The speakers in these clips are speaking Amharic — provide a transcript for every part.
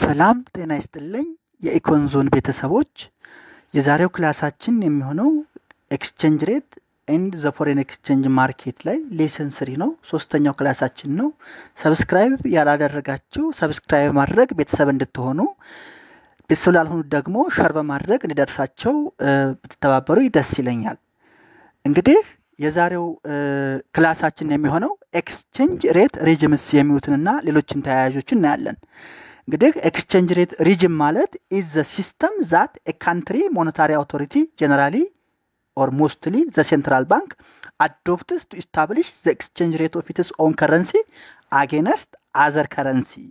ሰላም ጤና ይስጥልኝ የኢኮን ዞን ቤተሰቦች የዛሬው ክላሳችን የሚሆነው ኤክስቼንጅ ሬት ኤንድ ዘ ፎሬን ኤክስቼንጅ ማርኬት ላይ ሌሰን 3 ነው። ሶስተኛው ክላሳችን ነው። ሰብስክራይብ ያላደረጋችሁ ሰብስክራይብ ማድረግ ቤተሰብ እንድትሆኑ፣ ቤተሰብ ላልሆኑ ደግሞ ሼር በማድረግ እንዲደርሳቸው ብትተባበሩ ደስ ይለኛል። እንግዲህ የዛሬው ክላሳችን የሚሆነው ኤክስቼንጅ ሬት ሬጅምስ የሚሉትንና ሌሎችን ተያያዦችን እናያለን። እንግዲህ ኤክስቼንጅ ሬት ሪጅም ማለት is the system that a country monetary authority generally or mostly the central bank adopts to establish the exchange rate of its own currency against other currency.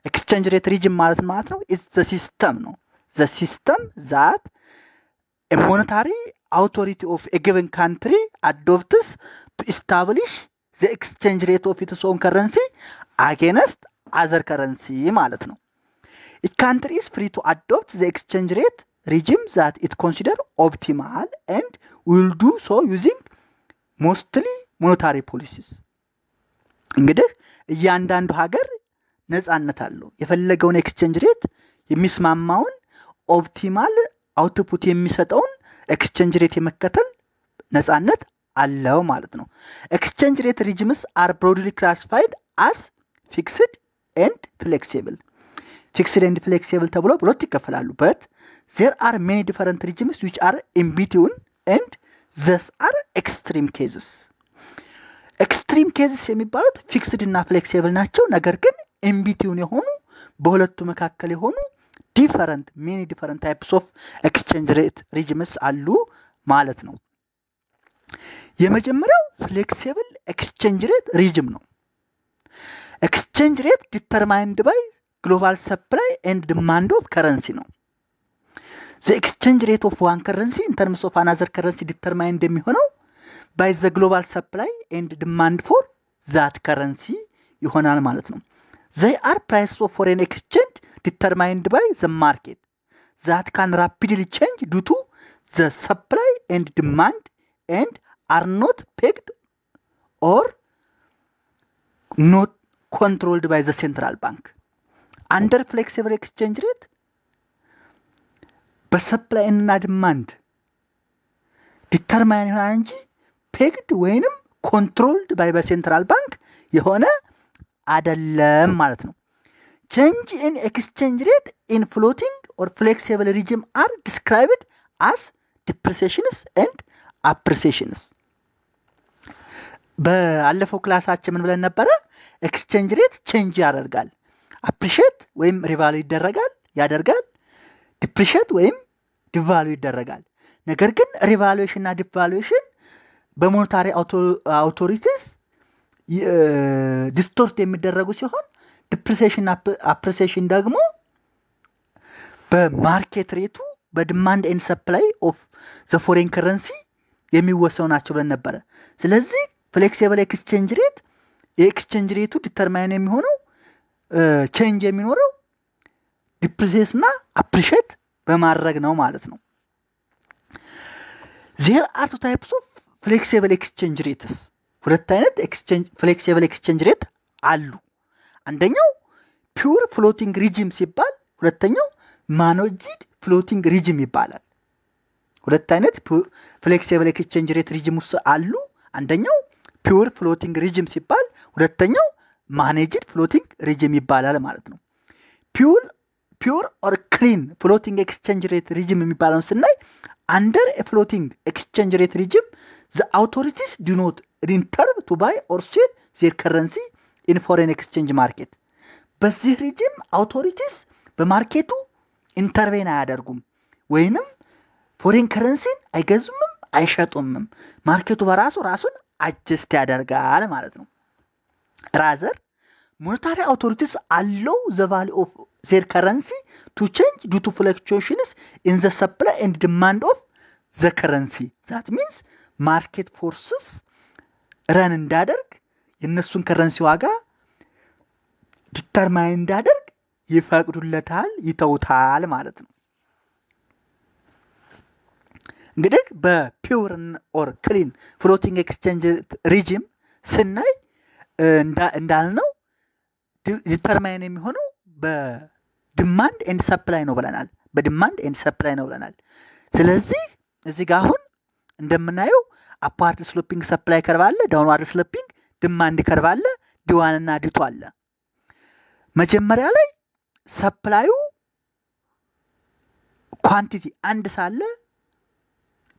ኤክስቼንጅ ሬት ሪጅም ማለት ነው is the system ነው the system that a monetary authority of a given country adopts to establish the exchange rate of its own currency against other currency ማለት ነው። Each country is free to adopt the exchange rate regime that it consider optimal and will do so using mostly monetary policies. እንግዲህ እያንዳንዱ ሀገር ነፃነት አለው። የፈለገውን ኤክስቼንጅ ሬት የሚስማማውን ኦፕቲማል አውትፑት የሚሰጠውን ኤክስቼንጅ ሬት የመከተል ነፃነት አለው ማለት ነው። ኤክስቼንጅ ሬት ሪጅምስ are broadly classified as fixed and flexible. Fixed and flexible ተብሎ ሁለት ይከፈላሉ። But there are many different regimes which are in between and these are extreme cases. Extreme cases የሚባሉት fixed እና flexible ናቸው። ነገር ግን in between የሆኑ በሁለቱ መካከል የሆኑ many different types of exchange rate regimes አሉ ማለት ነው። የመጀመሪያው flexible exchange rate regime ነው። Exchange rate determined by global supply and demand of currency ነው። The exchange rate of one currency in terms of another currency determined የሚሆነው by the global supply and demand for that currency ይሆናል ማለት ነው። They are prices of foreign exchange determined by the market that can rapidly change due to the supply and demand and are not pegged or not controlled by the central bank. Under flexible exchange rate በሰፕላይ እና ዲማንድ ዲተርማይን ይሆናል እንጂ ፔግድ ወይንም ኮንትሮልድ ባይ በሴንትራል ባንክ የሆነ አይደለም ማለት ነው። Change in exchange rate in floating or flexible regime are described as depreciations and appreciations. በአለፈው ክላሳችን ምን ብለን ነበረ? ኤክስቼንጅ ሬት ቼንጅ ያደርጋል። አፕሪሺየት ወይም ሪቫሉ ያደርጋል። ዲፕሪሺየት ወይም ዲቫሉ ይደረጋል። ነገር ግን ሪቫሉዌሽን እና ዲቫሉዌሽን በሞኔታሪ አውቶሪቲስ ዲስቶርት የሚደረጉ ሲሆን ዲፕሪሲዬሽን እና አፕሪሲዬሽን ደግሞ በማርኬት ሬቱ በዲማንድ ኤንድ ሰፕላይ ኦፍ ዘ ፎሬን ከረንሲ የሚወሰኑ ናቸው ብለን ነበረ። ስለዚህ ፍሌክሲብል ኤክስቼንጅ ሬት የኤክስቼንጅ ሬቱ ዲተርማይን የሚሆነው ቼንጅ የሚኖረው ዲፕሪሲዬት እና አፕሪሺየት በማድረግ ነው ማለት ነው። There are two types of flexible exchange rates. ሁለት አይነት flexible exchange rate አሉ። አንደኛው pure floating regime ሲባል ሁለተኛው managed floating regime ይባላል። ሁለት አይነት flexible exchange rate regime አሉ። አንደኛው pure floating regime ሲባል ሁለተኛው managed floating regime ይባላል ማለት ነው። pure or clean floating exchange rate regime የሚባለውን ስናይ under a floating exchange rate regime the authorities do not enter to buy or sell their currency in foreign exchange market. በዚህ ሪጅም አውቶሪቲስ በማርኬቱ ኢንተርቬን አያደርጉም ወይንም ፎሬን ከረንሲን አይገዙምም አይሸጡምም። ማርኬቱ በራሱ ራሱን አጀስት ያደርጋል ማለት ነው። rather monetary authorities allow the value of their currency to change due to fluctuations in the supply and demand of the currency. That means market forces run እንዳደርግ የነሱን ከረንሲ ዋጋ ዲተርማይን እንዳደርግ ይፈቅዱለታል ይተውታል ማለት ነው። እንግዲህ በፒውር ኦር ክሊን ፍሎቲንግ ኤክስቼንጅ ሪጅም ስናይ እንዳልነው ዲተርማይን የሚሆነው ዲማንድ ኤንድ ሰፕላይ ነው ብለናል። በዲማንድ ኤንድ ሰፕላይ ነው ብለናል። ስለዚህ እዚህ ጋር አሁን እንደምናየው አፕዋርድ ስሎፒንግ ሰፕላይ ከርቭ አለ፣ ዳውንዋርድ ስሎፒንግ ዲማንድ ከርቭ አለ፣ ዲ1 እና ዲ2 አለ። መጀመሪያ ላይ ሰፕላዩ ኳንቲቲ አንድ ሳለ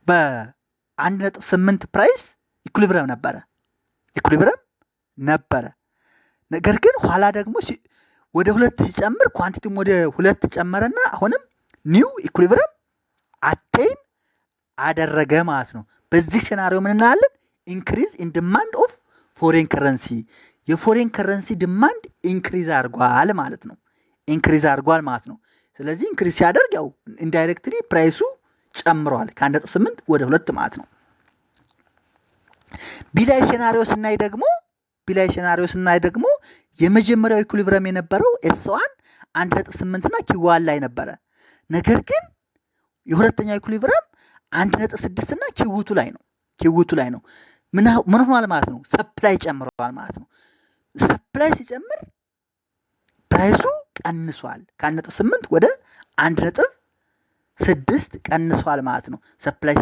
በ1.8 ፕራይስ ኢኩሊብረም ነበረ። ነገር ግን ኋላ ደግሞ ወደ 2 ሲጨምር ኳንቲቲም ወደ 2 ጨመረና አሁንም ኒው ኢኩሊብረም አቴን አደረገ ማለት ነው። በዚህ ሴናሪዮ ምን እናያለን? ኢንክሪዝ ኢን ዲማንድ ኦፍ ፎሬን ከረንሲ፣ የፎሬን ከረንሲ ዲማንድ ኢንክሪዝ አድርጓል ማለት ነው። ስለዚህ ኢንክሪዝ ሲያደርግ ያው ኢንዳይሬክትሊ ፕራይሱ ጨምሯል ከ1.8 ወደ 2 ማለት ነው። ቢላይ ሴናሪዮ ስናይ ደግሞ የመጀመሪያው ኢኩሊብረም የነበረው ኤስ1 1.8 እና ኪዋን ላይ ነበረ። ነገር ግን የሁለተኛው ኢኩሊብረም 1.6 እና ኪውቱ ላይ ነው። ምን ሆኗል ማለት ነው? ሰፕላይ ጨምሯል ማለት ነው። ሰፕላይ ሲጨምር ፕራይሱ ቀንሷል። ከ1.8 ወደ 1.6 ቀንሷል ማለት ነው። ሰፕላይ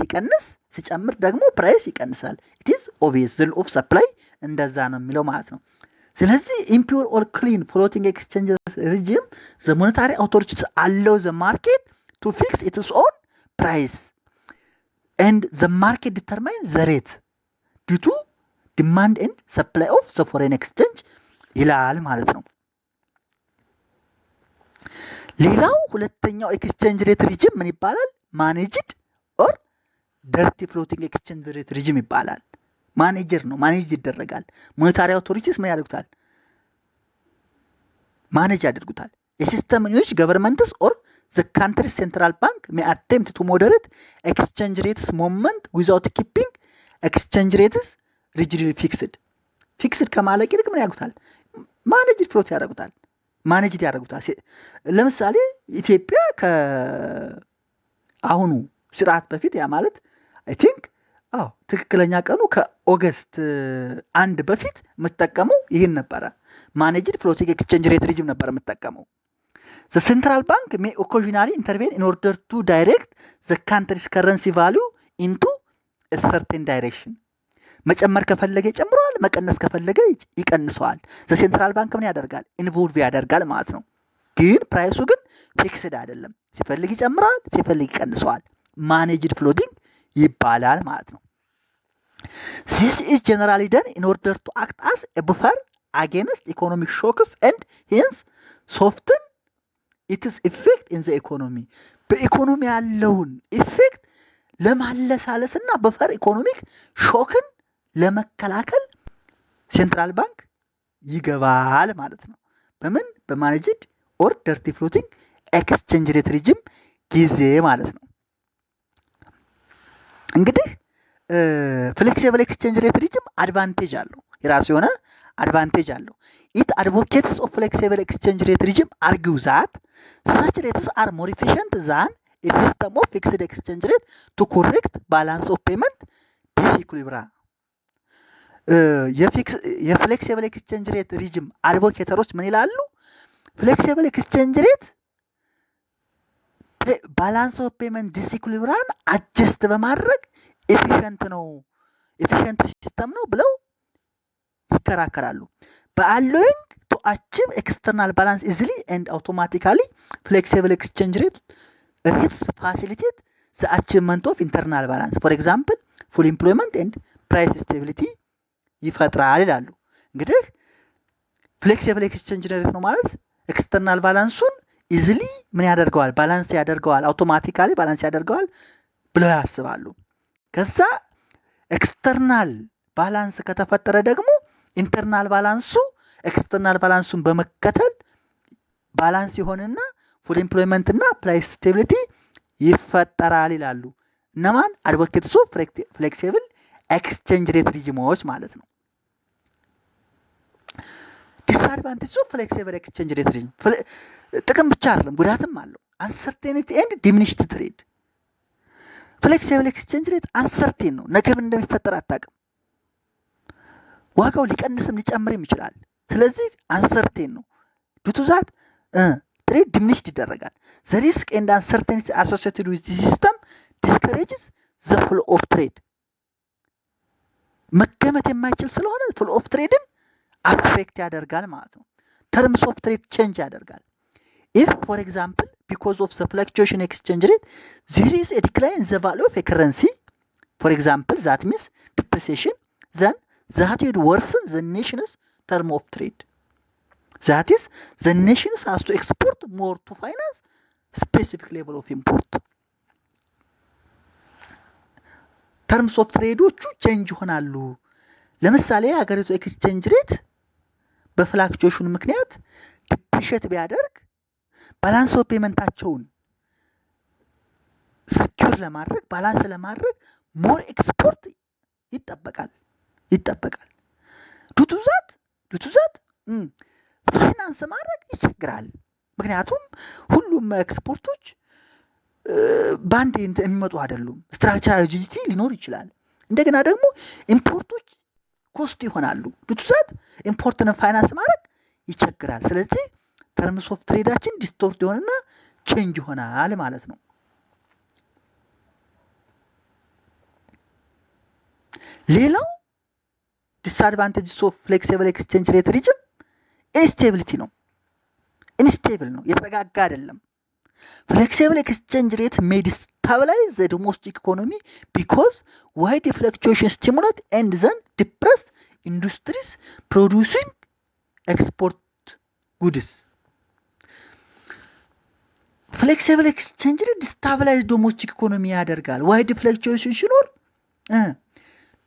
ሲጨምር ደግሞ ፕራይስ ይቀንሳል። ኢት ኢዝ ኦብቪየስ ዘ ሎው ኦፍ ሰፕላይ እንደዛ ነው የሚለው ማለት ነው። ስለዚህ ኢምፒውር ኦር ክሊን ፍሎቲንግ ኤክስቼንጅ ሪጂም ዘ ሞኔታሪ አውቶሪቲስ አለው ዘ ማርኬት ቱ ፊክስ ኢትስ ኦን ፕራይስ ኤንድ ዘ ማርኬት ዲተርማይን ዘ ሬት ዲቱ ዲማንድ ኤንድ ሰፕላይ ኦፍ ዘ ፎሬን ኤክስቼንጅ ይላል ማለት ነው። ሌላው ሁለተኛው ኤክስቼንጅ ሬት ሪጅም ምን ይባላል? ማኔጅድ ኦር ደርቲ ፍሎቲንግ ኤክስቼንጅ ሬት ሪጅም ይባላል። ማኔጅ ይደረጋል። ሞኔታሪ አውቶሪቲስ ምን ያደርጉታል? ማኔጅ ያደርጉታል። የሲስተም ዩኒች ገቨርንመንትስ ኦር ዘ ካንትሪ ሴንትራል ባንክ ሜይ አቴምፕት ቱ ሞዴሬት ኤክስቼንጅ ሬትስ ሞቭመንት ዊዛውት ኪፒንግ ኤክስቼንጅ ሬትስ ሪጅድሊ ፊክስድ ከማለቅ ይልቅ ምን ያደርጉታል? ማኔጅድ ያደርጉታል። ለምሳሌ ኢትዮጵያ ከአሁኑ ስርዓት በፊት ያ ማለት አይ ቲንክ ትክክለኛ ቀኑ ከኦገስት 1 በፊት የምትጠቀመው ይህን ነበረ። ማኔጅድ ፍሎቲንግ ኤክስቼንጅ ሬት ሪጅም ነበር የምትጠቀመው። ዘ ሴንትራል ባንክ ሜይ ኦኬዥናሊ ኢንተርቬን ኢን ኦርደር ቱ ዳይሬክት ዘ ካንትሪስ ከረንሲ ቫሊዩ ኢንቱ ሰርቴን ዳይሬክሽን። መጨመር ከፈለገ ይጨምረዋል፣ መቀነስ ከፈለገ ይቀንሰዋል። ዘ ሴንትራል ባንክ ምን ያደርጋል? ኢንቮልቭ ያደርጋል ማለት ነው። ግን ፕራይሱ ግን ፊክስድ አይደለም። ሲፈልግ ይጨምረዋል፣ ሲፈልግ ይቀንሰዋል። ማኔጅድ ፍሎቲንግ ይባላል ማለት ነው። ዚስ ኢዝ ጀነራሊ ደን ኢን ኦርደር ቱ አክት አስ ኤ ቡፈር አጌንስት ኢኮኖሚክ ሾክስ ኤንድ ሄንስ ሶፍትን ኢትስ ኢፌክት ኢን ዘ ኢኮኖሚ። በኢኮኖሚ ያለውን ኢፌክት ለማለሳለስና ቡፈር ኢኮኖሚክ ሾክን ለመከላከል ሴንትራል ባንክ ይገባል ማለት ነው። በምን? በማኔጅድ ኦር ደርቲ ፍሎቲንግ ኤክስቼንጅ ሬት ሪጅም ጊዜ ማለት ነው። እንግዲህ ፍሌክሲብል ኤክስቼንጅ ሬት ሪጅም አድቫንቴጅ አለው፣ የራሱ የሆነ አድቫንቴጅ አለው። ኢት አድቮኬትስ ኦፍ ፍሌክሲብል ኤክስቼንጅ ሬት ሪጅም አርጊው ዛት ሰች ሬትስ አር ሞር ኢፊሽንት ዛን ኤ ሲስተም ኦፍ ፊክስድ ኤክስቼንጅ ሬት ቱ ኮሬክት ባላንስ ኦፍ ፔመንት ዲስኢኩሊብራ። የፍሌክሲብል ኤክስቼንጅ ሬት ሪጅም አድቮኬተሮች ምን ይላሉ? ፍሌክሲብል ኤክስቼንጅ ሬት ባላንስ ኦፍ ፔመንት ዲስኢኩሊብራን አጀስት በማድረግ ኤፊሽንት ሲስተም ነው ብለው ይከራከራሉ። በአሎዊንግ ቱ አቺቭ ኤክስተርናል ባላንስ ኢዝሊ ኤንድ አውቶማቲካሊ ፍሌክሲብል ኤክስቼንጅ ሬትስ ፋሲሊቴት ዘ አቺቭመንት ኦፍ ኢንተርናል ባላንስ ፎር ኤግዛምፕል ፉል ኢምፕሎይመንት ኤንድ ፕራይስ ስቴቢሊቲ ይፈጥራል ይላሉ። እንግዲህ ፍሌክሲብል ኤክስቼንጅ ሬት ነው ማለት ኤክስተርናል ባላንሱን ኢዝሊ ምን ያደርገዋል? ባላንስ ያደርገዋል፣ አውቶማቲካሊ ባላንስ ያደርገዋል ብለው ያስባሉ። ከዛ ኤክስተርናል ባላንስ ከተፈጠረ ደግሞ ኢንተርናል ባላንሱ ኤክስተርናል ባላንሱን በመከተል ባላንስ ይሆንና ፉል ኢምፕሎይመንት እና ፕራይስ ስቴቢሊቲ ይፈጠራል ይላሉ። እነማን? አድቮኬትስ ኦፍ ፍሌክሲብል ኤክስቼንጅ ሬት ሪጅሞች ማለት ነው። ዲስአድቫንቴጅ ኦፍ ፍሌክሲብል ኤክስቼንጅ ሬት ሪጅም ጥቅም ብቻ አይደለም ጉዳትም አለው። አንሰርቴኒቲ ኤንድ ዲሚኒሽድ ትሬድ። ፍሌክሲብል ኤክስቼንጅ ሬት አንሰርቴን ነው፣ ነገ ምን እንደሚፈጠር አታውቅም። ዋጋው ሊቀንስም ሊጨምርም ይችላል። ስለዚህ አንሰርቴን ነው። ዱቱ ዛት ትሬድ ዲሚኒሽድ ይደረጋል። ዘ ሪስክ ኤንድ አንሰርቴኒቲ አሶሲየትድ ዊዝ ዚስ ሲስተም ዲስከሬጅስ ዘ ፍሎ ኦፍ ትሬድ። መገመት የማይችል ስለሆነ ፍሎ ኦፍ ትሬድን አፌክት ያደርጋል ማለት ነው። ተርምስ ኦፍ ትሬድ ቼንጅ ያደርጋል። ኢፍ ፎር ኤግዛምፕል ቢኮዝ ኦፍ ዘ ፍለክቹዌሽን ኤክስቼንጅ ሬት ዜር ኢዝ ኤ ዲክላይን ዘ ቫሉ ኦፍ ኤ ከረንሲ ፎር ኤግዛምፕል ዛት ሚንስ ዲፕሪሲዬሽን ዘን ዛት would worsen the nation's term of trade. That is, the nation has to export more to finance specific level of import. ተርምስ ኦፍ ትሬዶቹ ቼንጅ ይሆናሉ። ለምሳሌ ሀገሪቱ ኤክስቼንጅ ሬት በፍላክቹዌሽኑ ምክንያት ዲፕሪሼት ቢያደርግ ባላንስ ኦፍ ፔመንታቸውን ሰኪዩር ለማድረግ ባላንስ ለማድረግ ሞር ኤክስፖርት ይጠበቃል። ዱቱዛት ፋይናንስ ማድረግ ይቸግራል። ምክንያቱም ሁሉም ኤክስፖርቶች ባንድ የሚመጡ አይደሉም። ስትራክቸራል ሪጂዲቲ ሊኖር ይችላል። እንደገና ደግሞ ኢምፖርቶች ኮስት ይሆናሉ። ዱቱዛት ኢምፖርትን ፋይናንስ ማድረግ ይቸግራል። ስለዚህ ተርምስ ኦፍ ትሬዳችን ዲስቶርት ይሆንና ቼንጅ ይሆናል ማለት ነው። ሌላው ዲስአድቫንቴጅስ ኦፍ ፍሌክሲብል ኤክስቼንጅ ሬት ሪጅም ኢንስቴቢሊቲ ነው። ኢንስቴብል ነው፣ የተረጋጋ አይደለም። ፍሌክሲብል ኤክስቼንጅ ሬት ሜይ ዲስታብላይዝ ዘ ዶሜስቲክ ኢኮኖሚ ቢኮዝ ዋይድ ፍለክቹዌሽን ስቲሙሌት ኤንድ ዘን ዲፕረስ ኢንዱስትሪስ ፕሮዲውሲንግ ኤክስፖርት ጉድስ። ፍሌክሲብል ኤክስቼንጅ ሬት ዲስታብላይዝ ዶሜስቲክ ኢኮኖሚ ያደርጋል። ዋይድ ፍለክቹዌሽን ሲኖር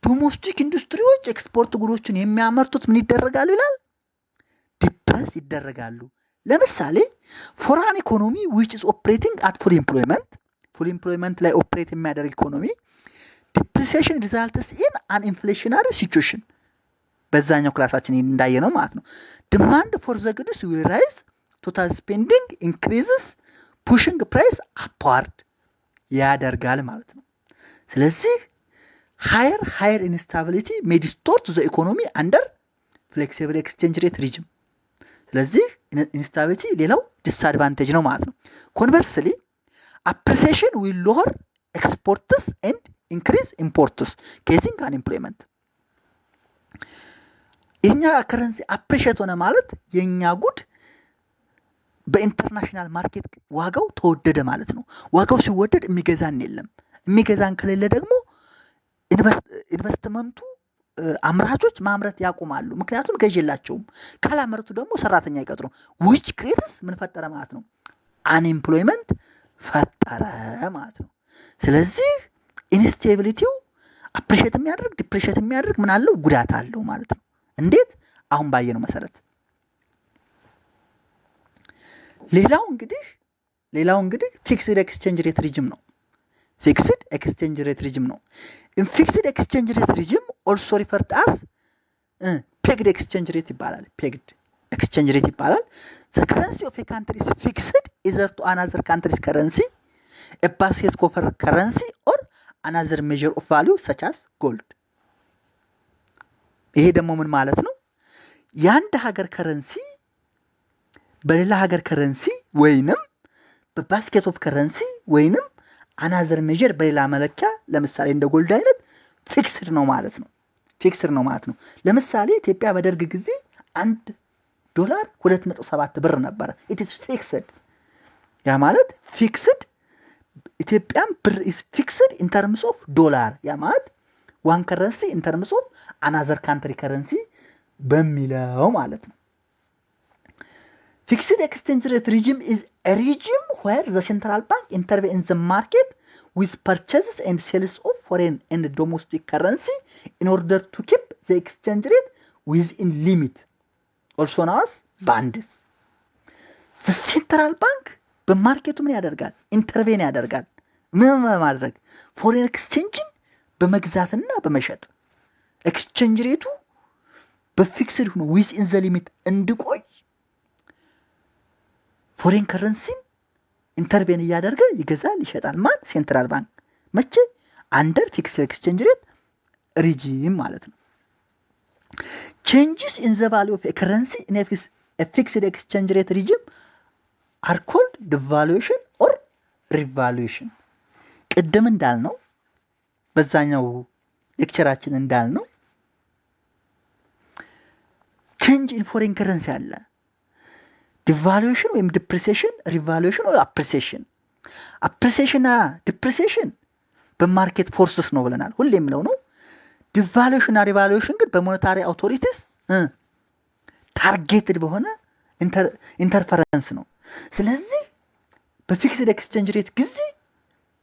ዶሜስቲክ ኢንዱስትሪዎች ኤክስፖርት ጉዶችን የሚያመርቱት ምን ይደረጋሉ ይላል? ዲፕረስ ይደረጋሉ። ለምሳሌ ፎራን ኢኮኖሚ which is operating at full employment ላይ ኦፕሬት የሚያደርግ ኢኮኖሚ ዲፕሪሲዬሽን ሪዛልትስ ኢን አን ኢንፍሌሽናሪ ሲቹዌሽን በዛኛው ክላሳችን እንዳየ ነው ማለት ነው። ዲማንድ ፎር ዘ ጉድስ ዊል ራይዝ ቶታል ስፔንዲንግ ኢንክሪዝስ ፑሽንግ ፕራይስ አፕዋርድ ያደርጋል ማለት ነው። ስለዚህ ሃየር ኢንስታቢሊቲ ሜይ ዲስቶርት ዘ ኢኮኖሚ አንደር ፍሌክሲብል ኤክስቼንጅ ሬት ሪጅም። ስለዚህ ኢንስታቢሊቲ ሌላው ዲስአድቫንቴጅ ነው ማለት ነው። ኮንቨርስሊ አፕሪሲዬሽን ዊል ሎወር ኤክስፖርትስ ኤንድ ኢንክሪዝ ኢምፖርትስ ኬዚንግ አንኤምፕሎይመንት። የኛ ከረንሲ አፕሪሺየት ሆነ ማለት የኛ ጉድ በኢንተርናሽናል ማርኬት ዋጋው ተወደደ ማለት ነው። ዋጋው ሲወደድ የሚገዛን የለም። የሚገዛን ከሌለ ደግሞ ኢንቨስትመንቱ አምራቾች ማምረት ያቆማሉ። ምክንያቱም ገዥ የላቸውም። ካላመረቱ ደግሞ ሰራተኛ ይቀጥሩ። ዊች ክሬትስ ምን ፈጠረ ማለት ነው? አንኤምፕሎይመንት ፈጠረ ማለት ነው። ስለዚህ ኢንስቴቢሊቲው አፕሪሼት የሚያደርግ ዲፕሪሼት የሚያደርግ ምን አለው? ጉዳት አለው ማለት ነው። እንዴት? አሁን ባየነው መሰረት። ሌላው እንግዲህ ፊክስድ ኤክስቼንጅ ሬት ሪጅም ነው። ፊክስድ ኤክስቼንጅ ሬት ሪጅም ነው። ኢን ፊክስድ ኤክስቼንጅ ሬት ሪጅም ኦልሶ ሪፈርድ አስ ፔግድ ኤክስቼንጅ ሬት ይባላል። ፔግድ ኤክስቼንጅ ሬት ይባላል። ዘ ከረንሲ ኦፍ ኤ ካንትሪ ኢዝ ፊክስድ ኢዘር ቱ አናዘር ካንትሪስ ከረንሲ ኤ ባስኬት ኮፈር ከረንሲ ኦር አናዘር ሜዥር ኦፍ ቫልዩ ሰች አስ ጎልድ። ይሄ ደግሞ ምን ማለት ነው? የአንድ ሀገር ከረንሲ በሌላ ሀገር ከረንሲ ወይንም በባስኬት ኦፍ ከረንሲ ወይንም አናዘር ሜዥር በሌላ መለኪያ ለምሳሌ እንደ ጎልድ አይነት ፊክስድ ነው ማለት ነው። ለምሳሌ ኢትዮጵያ በደርግ ጊዜ $1 2.7 ብር ነበረ። ኢት ኢዝ ፊክስድ። ያ ማለት ፊክስድ ኢትዮጵያም ብር ኢዝ ፊክስድ ኢን ተርምስ ኦፍ ዶላር። ያ ማለት ዋን ከረንሲ ኢን ተርምስ ኦፍ አናዘር ካንትሪ ከረንሲ በሚለው ማለት ነው። Fixed exchange rate regime is a regime where the central bank intervenes in the market with purchases and sales of foreign and domestic currency in order to keep the exchange rate within limit, also known as bands. The central bank በማርኬቱ ምን ያደርጋል? ኢንተርቬን ያደርጋል። ምን በማድረግ? ፎሬን ኤክስቼንጅን በመግዛትና በመሸጥ ኤክስቼንጅ ሬቱ በፊክስድ ሆኖ within the limit እንዲቆይ ፎሬን ከረንሲን ኢንተርቬን እያደረገ ይገዛል፣ ይሸጣል። ማን? ሴንትራል ባንክ። መቼ? አንደር ፊክስድ ኤክስቼንጅ ሬት ሪጂም ማለት ነው። changes in the value of a currency in a fixed exchange rate regime are called devaluation or revaluation። ቅድም እንዳልነው በዛኛው ሌክቸራችን እንዳልነው change in foreign currency አለ። devaluation ወይም depreciation፣ revaluation or appreciation። appreciation እና depreciation በማርኬት ፎርስስ ነው ብለናል። ሁሌ የምለው ነው። devaluation እና revaluation ግን በሞኔታሪ አውቶሪቲስ ታርጌትድ በሆነ ኢንተርፈረንስ ነው። ስለዚህ በፊክስድ ኤክስቼንጅ ሬት ጊዜ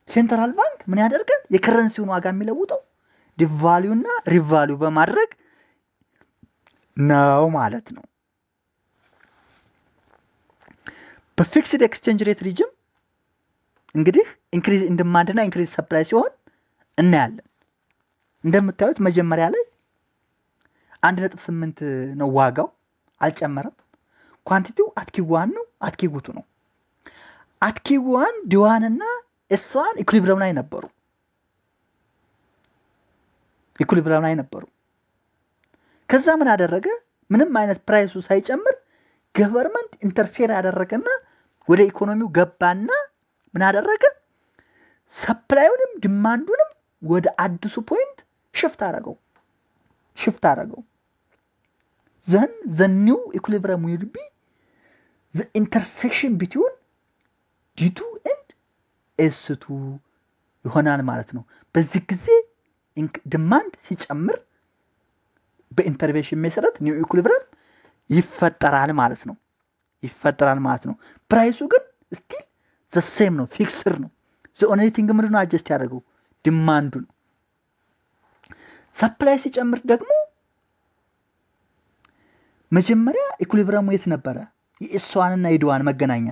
ሴንትራል ባንክ ምን ያደርጋል? የከረንሲውን ዋጋ የሚለውጠው ዲቫልዩ እና ሪቫልዩ በማድረግ ነው ማለት ነው። በፊክስድ ኤክስቼንጅ ሬት ሪጅም እንግዲህ ኢንክሪዝ ኢን ዲማንድ እና ኢንክሪዝ ሰፕላይ ሲሆን እናያለን። እንደምታዩት መጀመሪያ ላይ 1.8 ነው ዋጋው፣ አልጨመረም። ኳንቲቲው አትኪዋን ነው፣ አትኪጉቱ ነው። አትኪዋን ዲዋን እና ኤስዋን ኢኩሊብሪየም ላይ ነበሩ። ከዛ ምን አደረገ? ምንም አይነት ፕራይሱ ሳይጨምር ገቨርንመንት ኢንተርፌር ያደረገና ወደ ኢኮኖሚው ገባና ምን አደረገ? ሰፕላዩንም ዲማንዱንም ወደ አዲሱ ፖይንት ሽፍት አደረገው። then the new equilibrium will be the intersection between D2 and S2 ይሆናል ማለት ነው። በዚህ ጊዜ ዲማንድ ሲጨምር በኢንተርቬንሽን መሰረት ኒው ኢኩሊብሪየም ይፈጠራል ማለት ነው። ፕራይሱ ግን ስቲል ዘ ሴም ነው፣ ፊክስድ ነው። ዘ ኦንሊ ቲንግ ምንድን ነው አጀስት ያደረገው? ዲማንዱ ነው። ሰፕላይ ሲጨምር ደግሞ መጀመሪያ ኢኩሊብሪየሙ የት ነበረ? የኤስዋን እና የዲዋን መገናኛ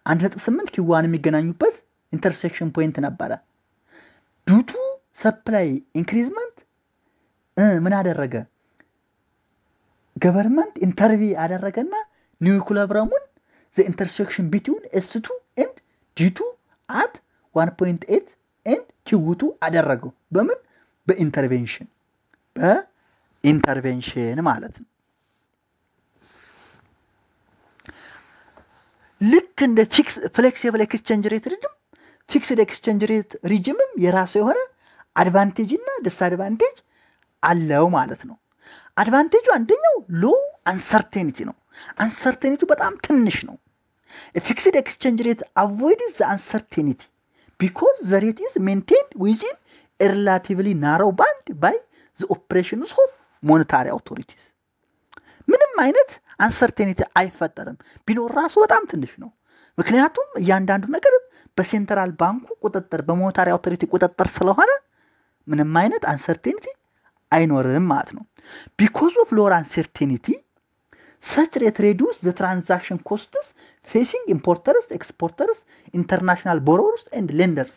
1.8 ኪዋን የሚገናኙበት ኢንተርሴክሽን ፖይንት ነበረ። ዱቱ ሰፕላይ ኢንክሪዝመንት ምን አደረገ? ገቨርንመንት ኢንተርቪ አደረገና ኒው ኢኩሊብሪየሙን ዘ ኢንተርሴክሽን ቢትዊን ኤስ2 ኤንድ ዲ2 አት 1.8 ኤንድ ኪው2 አደረገው። በምን? በኢንተርቬንሽን ማለት ነው። ልክ እንደ ፍሌክሲብል ኤክስቼንጅ ሬት ሪጅም ፊክስድ ኤክስቼንጅ ሬት ሪጅምም የራሱ የሆነ አድቫንቴጅ እና ዲስአድቫንቴጅ አለው ማለት ነው። አድቫንቴጁ አንደኛው ሎ አንሰርቴኒቲ ነው። አንሰርቴኒቲው በጣም ትንሽ ነው። ፊክስድ ኤክስቼንጅ ሬት አቮይድስ ዘ አንሰርቴኒቲ ቢኮዝ ዘ ሬት ኢዝ ሜንቴንድ ዊዝን ሪላቲቭሊ ናሮው ባንድ ባይ ዘ ኦፕሬሽንስ ኦፍ ሞኔታሪ አውቶሪቲስ። ምንም አይነት አንሰርቴኒቲ አይፈጠርም። ቢኖር ራሱ በጣም ትንሽ ነው። ምክንያቱም እያንዳንዱ ነገር በሴንትራል ባንኩ ቁጥጥር፣ በሞኔታሪ አውቶሪቲ ቁጥጥር ስለሆነ ምንም አይነት አንሰርቴኒቲ አይኖርም ማለት ነው። ቢኮዝ ኦፍ ሎወር አንሰርቴኒቲ ሰች ሬት ሬዱስ ዘ ትራንዛክሽን ኮስትስ ፌሲንግ ኢምፖርተርስ፣ ኤክስፖርተርስ፣ ኢንተርናሽናል ቦሮወርስ ኤንድ ሌንደርስ።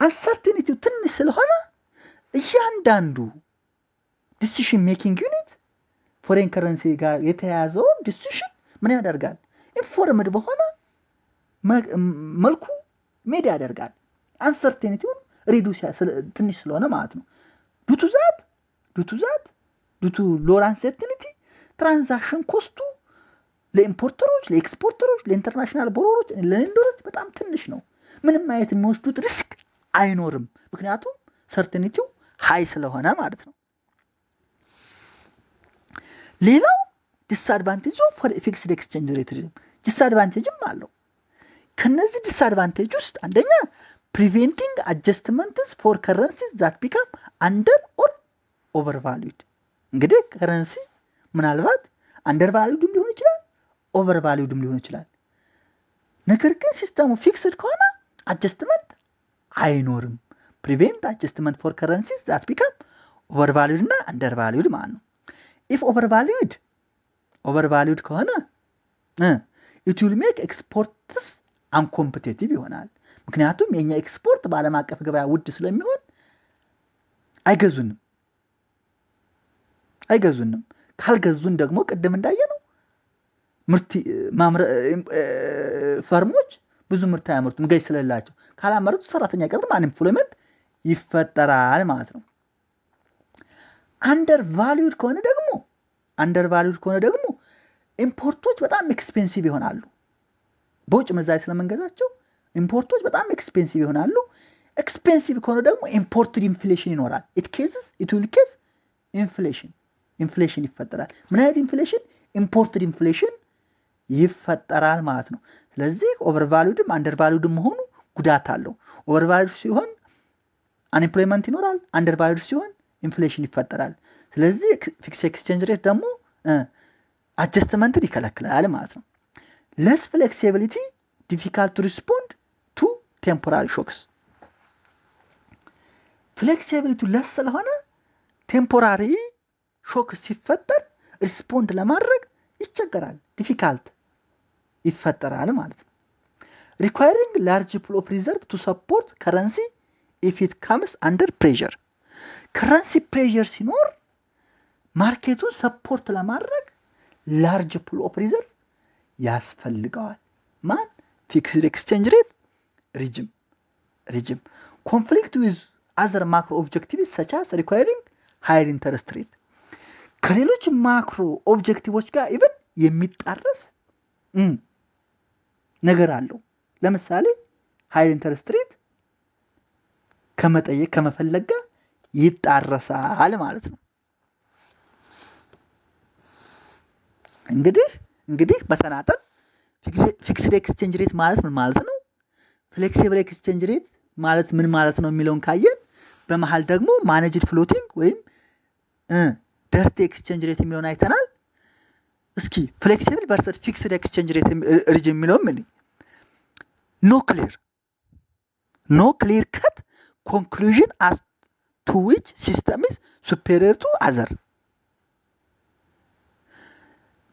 አንሰርቴኒቲው ትንሽ ስለሆነ እያንዳንዱ ዲሲሽን ሜኪንግ ዩኒት ፎሬን ከረንሲ ጋር የተያያዘውን ዲሲሽን ምን ያደርጋል? ኢንፎርምድ በሆነ መልኩ ሜድ ያደርጋል። አንሰርቴኒቲውን ሪዱስ ትንሽ ስለሆነ ማለት ነው። ዱቱ ሎር አንሰርቴኒቲ ትራንዛክሽን ኮስቱ ለኢምፖርተሮች፣ ለኤክስፖርተሮች፣ ለኢንተርናሽናል ቦሮሮች፣ ለሌንደሮች በጣም ትንሽ ነው። ምንም አይነት የሚወስዱት ሪስክ አይኖርም። ምክንያቱም ሰርቴኒቲው ሃይ ስለሆነ ማለት ነው። ሌላው ዲስአድቫንቴጅ ኦፍ ፊክስድ ኤክስቼንጅ ሬት ሪጅም ዲስአድቫንቴጅም አለው። ከነዚህ ዲስአድቫንቴጅ ውስጥ አንደኛ ፕሪቬንቲንግ አጀስትመንትስ ፎር ከረንሲስ ዛት ቢካም አንደር ኦር ኦቨር ቫሉድ። እንግዲህ ከረንሲ ምናልባት አንደር ቫሉድም ሊሆን ይችላል፣ ኦቨር ቫሉድም ሊሆን ይችላል። ነገር ግን ሲስተሙ ፊክስድ ከሆነ አጀስትመንት አይኖርም። ፕሪቬንት አጀስትመንት ፎር ከረንሲስ ዛት ቢካም ኦቨር ቫሉድ እና አንደር ቫሉድ ማለት ነው። ኢፍ ኦቨር ቫሉድ ከሆነ ኢት ዊል ሜክ ኤክስፖርትስ አንኮምፒቲቲቭ ይሆናል። ምክንያቱም የኛ ኤክስፖርት በዓለም አቀፍ ገበያ ውድ ስለሚሆን አይገዙንም። ካልገዙን ደግሞ ቅድም እንዳየነው ፈርሞች ብዙ ምርት አያመርቱም፣ ገዥ ስለሌላቸው። ካላመረቱ ሰራተኛ ቀጥረው አንኤምፕሎይመንት ይፈጠራል ማለት ነው። አንደር ቫሉድ ከሆነ ደግሞ ኢምፖርቶች በጣም ኤክስፔንሲቭ ይሆናሉ። በውጭ ምንዛሬ ስለምንገዛቸው ኢምፖርቶች በጣም ኤክስፔንሲቭ ይሆናሉ። ኤክስፔንሲቭ ከሆነ ደግሞ ኢምፖርትድ ኢንፍሌሽን ይኖራል። ኢት ዊል ኬዝ ኢንፍሌሽን ይፈጠራል። ምን አይነት ኢንፍሌሽን? ኢምፖርትድ ኢንፍሌሽን ይፈጠራል ማለት ነው። ስለዚህ ኦቨርቫሉድም አንደርቫሉድም መሆኑ ጉዳት አለው። ኦቨርቫሉድ ሲሆን አንኤምፕሎይመንት ይኖራል፣ አንደርቫሉድ ሲሆን ኢንፍሌሽን ይፈጠራል። ስለዚህ ፊክስ ኤክስቼንጅ ሬት ደግሞ አጀስትመንትን ይከለክላል ማለት ነው። ለስ ፍሌክሲቢሊቲ ዲፊካልት ቱ ሪስፖንድ ቱ ቴምፖራሪ ሾክስ። ፍሌክሲቢሊቲው ለስ ስለሆነ ቴምፖራሪ ሾክ ሲፈጠር ሪስፖንድ ለማድረግ ይቸገራል፣ ዲፊካልት ይፈጠራል ማለት ነው። ሪኳይሪንግ ላርጅ ፑል ኦፍ ሪዘርቭ ቱ ሰፖርት ከረንሲ ኢፍ ኢት ካምስ አንደር ፕሬዠር። ከረንሲ ፕሬዠር ሲኖር ማርኬቱን ሰፖርት ለማድረግ ላርጅ ፑል ኦፍ ሪዘርቭ ያስፈልገዋል። ማን? ፊክስድ ኤክስቼንጅ ሬት ሪጅም። ኮንፍሊክት ዊዝ አዘር ማክሮ ኦብጀክቲቭስ ሰች አስ ሪኳይሪንግ ሃይር ኢንተረስት ሬት። ከሌሎች ማክሮ ኦብጀክቲቮች ጋር ኢቭን የሚጣረስ ነገር አለው። ለምሳሌ ሃይር ኢንተረስት ሬት ከመጠየቅ ከመፈለግ ጋር ይጣረሳል ማለት ነው። እንግዲህ በተናጠል ፊክስድ ኤክስቼንጅ ሬት ማለት ምን ማለት ነው፣ ፍሌክሲብል ኤክስቼንጅ ሬት ማለት ምን ማለት ነው የሚለውን ካየን፣ በመሃል ደግሞ ማኔጅድ ፍሎቲንግ ወይም ደርቲ ኤክስቼንጅ ሬት የሚለውን አይተናል። እስኪ ፍሌክሲብል ቨርሰስ ፊክስድ ኤክስቼንጅ ሬት ሪጅም የሚለው ምን? ኖ ክሊር ከት ኮንክሉዥን አስ ቱ ዊች ሲስተም ኢዝ ሱፔሪየር ቱ አዘር።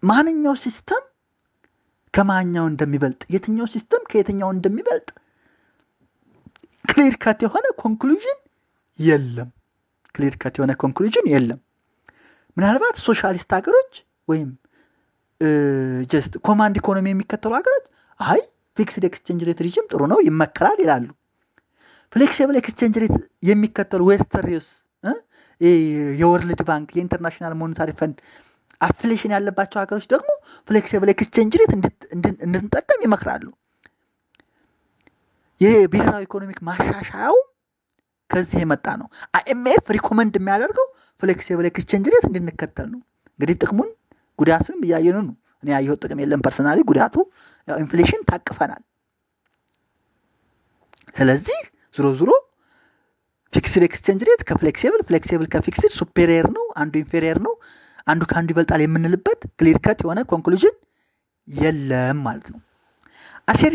ማንኛው ሲስተም ከማንኛው እንደሚበልጥ፣ የትኛው ሲስተም ከየትኛው እንደሚበልጥ ክሊር ከት የሆነ ኮንክሉዥን የለም። ምናልባት ሶሻሊስት ሀገሮች ወይም ጀስት ኮማንድ ኢኮኖሚ የሚከተሉ ሀገሮች አይ ፊክስድ ኤክስቼንጅ ሬት ሪጅም ጥሩ ነው ይመከራል ይላሉ። ፍሌክሲብል ኤክስቼንጅ ሬት የሚከተሉ ዌስተርንስ የወርልድ ባንክ የኢንተርናሽናል ሞኔታሪ ፈንድ አፍሌሽን ያለባቸው ሀገሮች ደግሞ ፍሌክሲብል ኤክስቼንጅ ሬት እንድንጠቀም ይመክራሉ። ይሄ ብሔራዊ ኢኮኖሚክ ማሻሻያው ከዚህ የመጣ ነው። አይኤምኤፍ ሪኮመንድ የሚያደርገው ፍሌክሲብል ኤክስቼንጅ ሬት እንድንከተል ነው። እንግዲህ ጥቅሙን ጉዳቱንም እያየኑ ነው። እኔ ያየሁት ጥቅም የለም ፐርሰናሊ፣ ጉዳቱ ያው ኢንፍሌሽን ታቅፈናል። ስለዚህ ዞሮ ፊክስድ ኤክስቼንጅ ሬት ፍሌክሲብል ከፊክስድ ሱፔሪየር ነው፣ አንዱ ኢንፌሪየር ነው፣ አንዱ ከአንዱ ይበልጣል የምንልበት ክሊር ከት የሆነ ኮንክሉዥን የለም ማለት ነው። አስ ኤ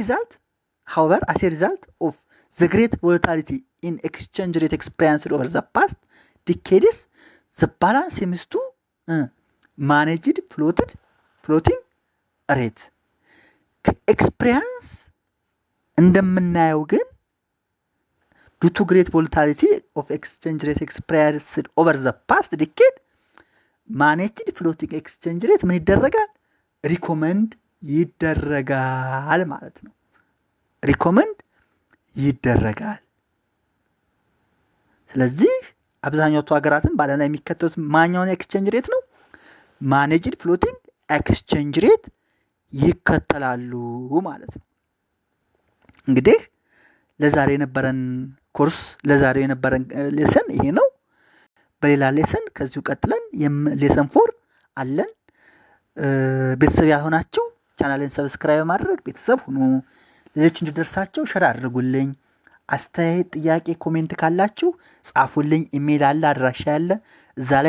ሪዛልት ኦፍ ዘ ግሬት ቮላቲሊቲ ኢን ኤክስቼንጅ ሬት ኤክስፔሪየንስድ ኦቨር ዘ ፓስት ዲኬድስ ዘ ባላንስ ሲምስ ቱ ማኔጅድ ፍሎቲንግ ሬት። ከኤክስፔሪየንስ እንደምናየው ግን ዱ ቱ ግሬት ቮላቲሊቲ ኦፍ ኤክስቼንጅ ሬት ኤክስፔሪየንስድ ኦቨር ዘ ፓስት ዲኬድ ማኔጅድ ፍሎቲንግ ኤክስቼንጅ ሬት ምን ይደረጋል? ሪኮመንድ ይደረጋል ማለት ነው። ሪኮመንድ ይደረጋል። ስለዚህ አብዛኛዎቹ ሀገራትን በዓለም ላይ የሚከተሉት ማንኛውን ኤክስቼንጅ ሬት ነው? ማኔጅድ ፍሎቲንግ ኤክስቼንጅ ሬት ይከተላሉ ማለት ነው። እንግዲህ ለዛሬ የነበረን ሌሰን ይሄ ነው። በሌላ ሌሰን ከዚሁ ቀጥለን ሌሰን 4 አለን። ቤተሰብ ያልሆናችሁ ቻናልን ሰብስክራይብ ማድረግ ቤተሰብ ሁኑ። ሌሎች እንዲደርሳቸው ሸር አድርጉልኝ። አስተያየት፣ ጥያቄ፣ ኮሜንት ካላችሁ ጻፉልኝ። ኢሜል አለ፣ አድራሻ ያለ እዛ ላይ